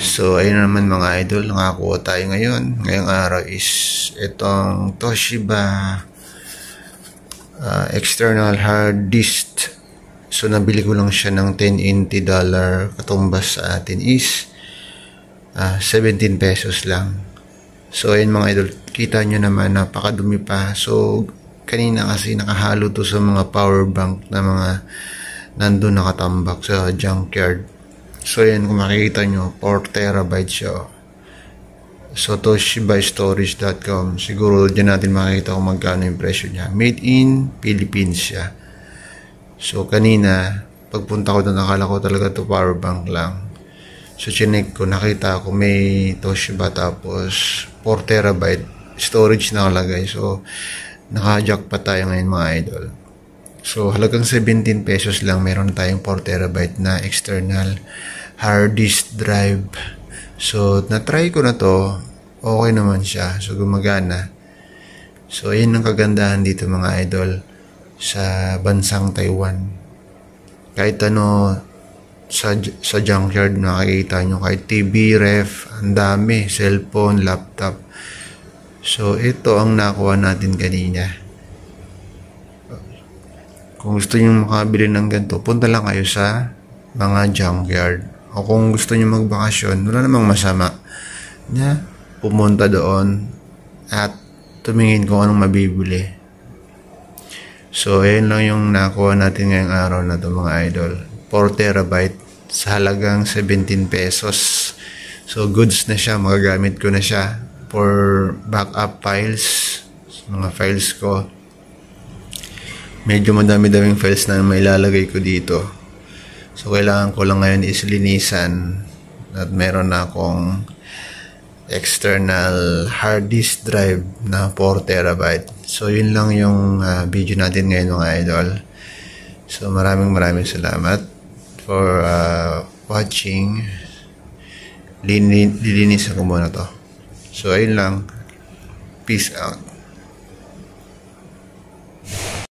So, ayun na naman mga idol, nakakuha tayo ngayon. Ngayong araw is itong Toshiba external hard disk. So, nabili ko lang siya ng $10 katumbas sa atin is 17 pesos lang. So, ayun mga idol, kita nyo naman, napakadumi pa. So, kanina kasi nakahalo to sa mga power bank na mga nandun nakatambak sa junkyard. So, yan, kung makikita nyo, 4 terabytes siya. So, toshibastorage.com. Siguro dyan natin makikita kung magkano yung presyo niya. Made in Philippines siya. So, kanina, pagpunta ko doon, nakala ko talaga to power bank lang. So, chinek ko, nakita ko may Toshiba tapos 4 terabyte storage nakalagay. So, naka-jackpot tayo ngayon mga idol. So, halagang 17 pesos lang, meron tayong 4 terabyte na external hard disk drive. So, na-try ko na to. Okay naman siya. So, gumagana. So, ayun ang kagandahan dito mga idol sa bansang Taiwan. Kahit ano, sa junkyard nakikita nyo, kahit TV, ref, ang dami, cellphone, laptop. So, ito ang nakuha natin kanina. Kung gusto nyo makabili ng ganito, punta lang kayo sa mga junkyard. O kung gusto nyo magbakasyon, wala namang masama na pumunta doon at tumingin kung anong mabibili. So, ayan lang yung nakuha natin ngayong araw na ito mga idol. 4 terabyte sa halagang 17 pesos. So, goods na siya. Magagamit ko na siya for backup files. Mga files ko. Medyo madami-daming files na mailalagay ko dito. So, kailangan ko lang ngayon is linisan. At meron na akong external hard disk drive na 4 terabyte. So, yun lang yung video natin ngayon mga idol. So, maraming salamat for watching. Lilinisan ko muna to. So, ayun lang. Peace out.